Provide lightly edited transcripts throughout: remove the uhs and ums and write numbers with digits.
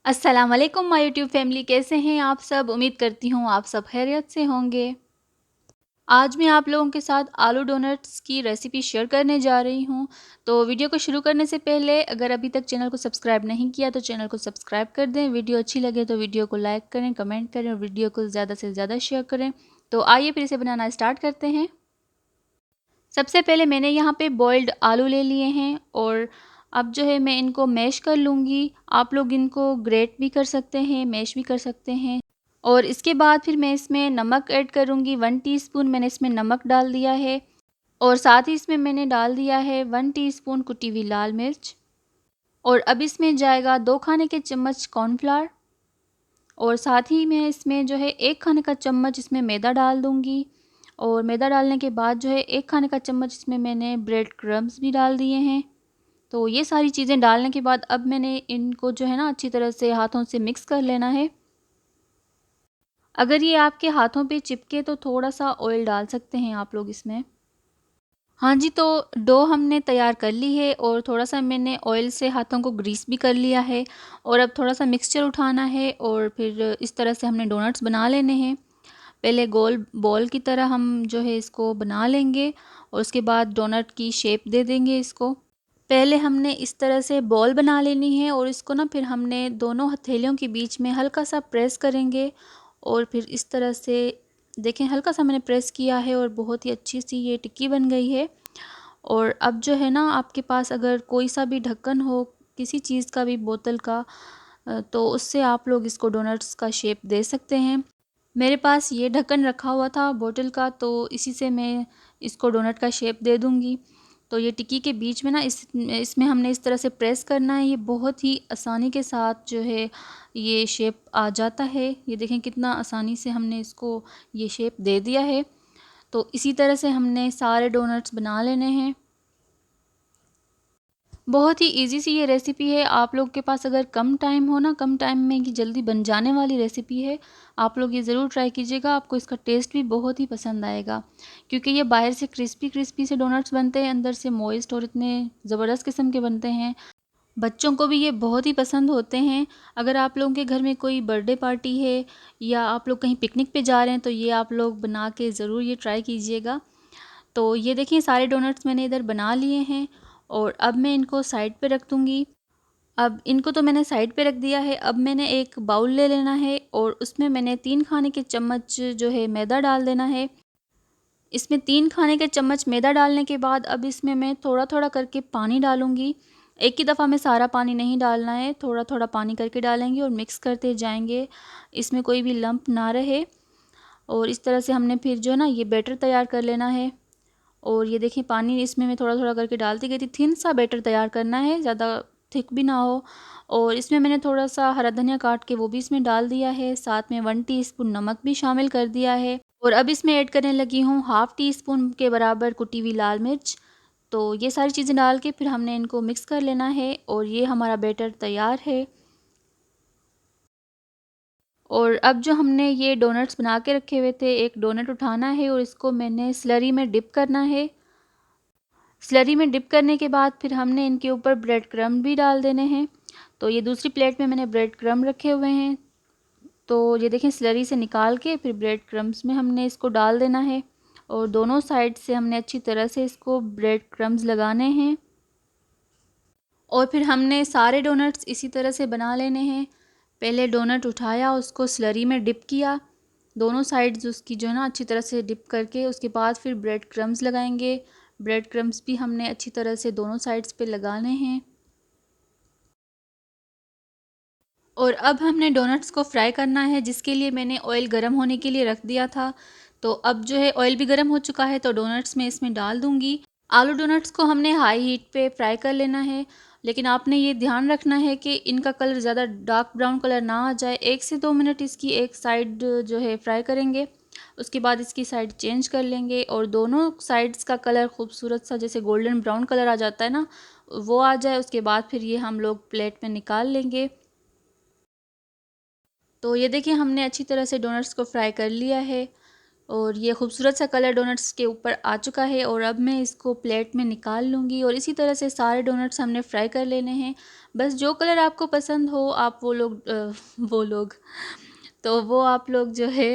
अस्सलाम वालेकुम my YouTube family, कैसे हैं आप सब। उम्मीद करती हूँ आप सब खैरियत से होंगे। आज मैं आप लोगों के साथ आलू डोनट्स की रेसिपी शेयर करने जा रही हूँ। तो वीडियो को शुरू करने से पहले अगर अभी तक चैनल को सब्सक्राइब नहीं किया तो चैनल को सब्सक्राइब कर दें। वीडियो अच्छी लगे तो वीडियो को लाइक करें, कमेंट करें और वीडियो को ज़्यादा से ज़्यादा शेयर करें। तो आइए फिर इसे बनाना स्टार्ट करते हैं। सबसे पहले मैंने यहाँ पे बॉइल्ड आलू ले लिए हैं और अब जो है मैं इनको मैश कर लूँगी। आप लोग इनको ग्रेट भी कर सकते हैं, मैश भी कर सकते हैं। और इसके बाद फिर मैं इसमें नमक ऐड करूँगी। 1 टीस्पून मैंने इसमें नमक डाल दिया है और साथ ही इसमें मैंने डाल दिया है 1 टीस्पून कुटी हुई लाल मिर्च। और अब इसमें जाएगा 2 खाने के चम्मच कॉर्नफ्लावर और साथ ही मैं इसमें जो है 1 खाने का चम्मच इसमें मैदा डाल दूँगी। और मैदा डालने के बाद जो है 1 खाने का चम्मच इसमें मैंने ब्रेड क्रम्स भी डाल दिए हैं। तो ये सारी चीज़ें डालने के बाद अब मैंने इनको जो है ना अच्छी तरह से हाथों से मिक्स कर लेना है। अगर ये आपके हाथों पे चिपके तो थोड़ा-सा ऑयल डाल सकते हैं आप लोग इसमें। हाँ जी, तो डो हमने तैयार कर ली है और थोड़ा-सा मैंने ऑयल से हाथों को ग्रीस भी कर लिया है। और अब थोड़ा-सा मिक्सचर उठाना है और फिर इस तरह से हमने डोनट्स बना लेने हैं। पहले गोल बॉल की तरह हम जो है इसको बना लेंगे और उसके बाद डोनट की शेप दे देंगे इसको। पहले हमने इस तरह से बॉल बना लेनी है और इसको ना फिर हमने दोनों हथेलियों के बीच में हल्का सा प्रेस करेंगे और फिर इस तरह से देखें हल्का सा मैंने प्रेस किया है और बहुत ही अच्छी सी ये टिक्की बन गई है। और अब जो है ना आपके पास अगर कोई सा भी ढक्कन हो किसी चीज़ का भी, बोतल का, तो उससे आप लोग इसको डोनट्स का शेप दे सकते हैं। मेरे पास ये ढक्कन रखा हुआ था बोतल का, तो इसी से मैं इसको डोनट का शेप दे दूँगी। तो ये टिक्की के बीच में ना इसमें हमने इस तरह से प्रेस करना है। ये बहुत ही आसानी के साथ जो है ये शेप आ जाता है। ये देखें कितना आसानी से हमने इसको ये शेप दे दिया है। तो इसी तरह से हमने सारे डोनट्स बना लेने हैं। बहुत ही ईज़ी सी ये रेसिपी है। आप लोग के पास अगर कम टाइम हो ना, कम टाइम में ये जल्दी बन जाने वाली रेसिपी है। आप लोग ये ज़रूर ट्राई कीजिएगा, आपको इसका टेस्ट भी बहुत ही पसंद आएगा। क्योंकि ये बाहर से क्रिस्पी क्रिस्पी से डोनट्स बनते हैं, अंदर से मॉइस्ट और इतने ज़बरदस्त किस्म के बनते हैं। बच्चों को भी ये बहुत ही पसंद होते हैं। अगर आप लोगों के घर में कोई बर्थडे पार्टी है या आप लोग कहीं पिकनिक पे जा रहे हैं तो ये आप लोग बना के ज़रूर ये ट्राई कीजिएगा। तो ये देखिए सारे डोनट्स मैंने इधर बना लिए हैं और अब मैं इनको साइड पे रख दूँगी। अब इनको तो मैंने साइड पे रख दिया है। अब मैंने एक बाउल ले लेना है और उसमें मैंने 3 खाने के चम्मच जो है मैदा डाल देना है। इसमें 3 खाने के चम्मच मैदा डालने के बाद अब इसमें मैं थोड़ा-थोड़ा करके पानी डालूँगी। एक ही दफ़ा में सारा पानी नहीं डालना है, थोड़ा-थोड़ा पानी करके डालेंगे और मिक्स करते जाएँगे। इसमें कोई भी लम्प ना रहे। और इस तरह से हमने फिर जो है ना ये बैटर तैयार कर लेना है। और ये देखिए पानी इसमें मैं थोड़ा-थोड़ा करके डालती गई थी। थिन सा बैटर तैयार करना है, ज़्यादा थिक भी ना हो। और इसमें मैंने थोड़ा-सा हरा धनिया काट के वो भी इसमें डाल दिया है। साथ में 1 टीस्पून नमक भी शामिल कर दिया है। और अब इसमें ऐड करने लगी हूँ हाफ़ टी स्पून के बराबर कुटी हुई लाल मिर्च। तो ये सारी चीज़ें डाल के फिर हमने इनको मिक्स कर लेना है और ये हमारा बैटर तैयार है। और अब जो हमने ये डोनट्स बना के रखे हुए थे, एक डोनट उठाना है और इसको मैंने स्लरी में डिप करना है। स्लरी में डिप करने के बाद फिर हमने इनके ऊपर ब्रेड क्रम्ब भी डाल देने हैं। तो ये दूसरी प्लेट में मैंने ब्रेड क्रम्ब रखे हुए हैं। तो ये देखें स्लरी से निकाल के फिर ब्रेड क्रम्ब्स में हमने इसको डाल देना है और दोनों साइड से हमने अच्छी तरह से इसको ब्रेड क्रम्ब्स लगाने हैं। और फिर हमने सारे डोनट्स इसी तरह से बना लेने हैं। पहले डोनट उठाया, उसको स्लरी में डिप किया, दोनों साइड्स उसकी जो है ना अच्छी तरह से डिप करके उसके बाद फिर ब्रेड क्रम्ब्स लगाएंगे। ब्रेड क्रम्ब्स भी हमने अच्छी तरह से दोनों साइड्स पे लगाने हैं। और अब हमने डोनट्स को फ्राई करना है, जिसके लिए मैंने ऑयल गर्म होने के लिए रख दिया था। तो अब जो है ऑयल भी गर्म हो चुका है तो डोनट्स मैं इसमें डाल दूँगी। आलू डोनट्स को हमने हाई हीट पे फ्राई कर लेना है, लेकिन आपने ये ध्यान रखना है कि इनका कलर ज़्यादा डार्क ब्राउन कलर ना आ जाए। 1 से 2 मिनट इसकी एक साइड जो है फ्राई करेंगे, उसके बाद इसकी साइड चेंज कर लेंगे और दोनों साइड्स का कलर खूबसूरत सा जैसे गोल्डन ब्राउन कलर आ जाता है ना, वो आ जाए उसके बाद फिर ये हम लोग प्लेट में निकाल लेंगे। तो ये देखिए हमने अच्छी तरह से डोनट्स को फ्राई कर लिया है। और ये खूबसूरत सा कलर डोनट्स के ऊपर आ चुका है। और अब मैं इसको प्लेट में निकाल लूँगी और इसी तरह से सारे डोनट्स हमने फ्राई कर लेने हैं। बस जो कलर आपको पसंद हो आप वो लोग तो वो आप लोग जो है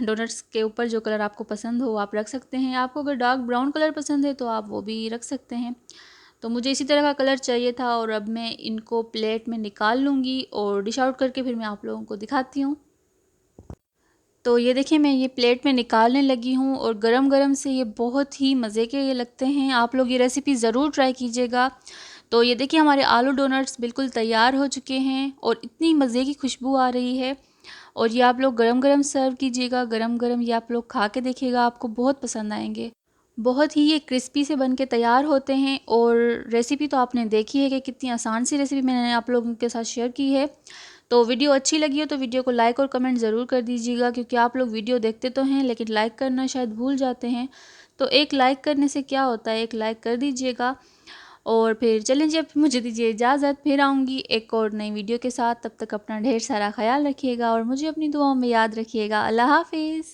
डोनट्स के ऊपर जो कलर आपको पसंद हो आप रख सकते हैं। आपको अगर डार्क ब्राउन कलर पसंद है तो आप वो भी रख सकते हैं। तो मुझे इसी तरह का कलर चाहिए था और अब मैं इनको प्लेट में निकाल लूँगी और डिश आउट करके फिर मैं आप लोगों को दिखाती हूँ। तो ये देखिए मैं ये प्लेट में निकालने लगी हूँ और गरम-गरम से ये बहुत ही मज़े के ये लगते हैं। आप लोग ये रेसिपी ज़रूर ट्राई कीजिएगा। तो ये देखिए हमारे आलू डोनट्स बिल्कुल तैयार हो चुके हैं और इतनी मज़े की खुशबू आ रही है। और ये आप लोग गरम-गरम सर्व कीजिएगा, गरम-गरम ये आप लोग खा के देखिएगा, आपको बहुत पसंद आएँगे। बहुत ही ये क्रिस्पी से बन के तैयार होते हैं और रेसिपी तो आपने देखी है कि कितनी आसान सी रेसिपी मैंने आप लोगों के साथ शेयर की है। तो वीडियो अच्छी लगी हो तो वीडियो को लाइक और कमेंट ज़रूर कर दीजिएगा, क्योंकि आप लोग वीडियो देखते तो हैं लेकिन लाइक करना शायद भूल जाते हैं। तो एक लाइक करने से क्या होता है, एक लाइक कर दीजिएगा। और फिर चलें जी, अब मुझे दीजिए इजाज़त, फिर आऊँगी एक और नई वीडियो के साथ। तब तक अपना ढेर सारा ख्याल रखिएगा और मुझे अपनी दुआओं में याद रखिएगा। अल्लाह हाफ़िज़।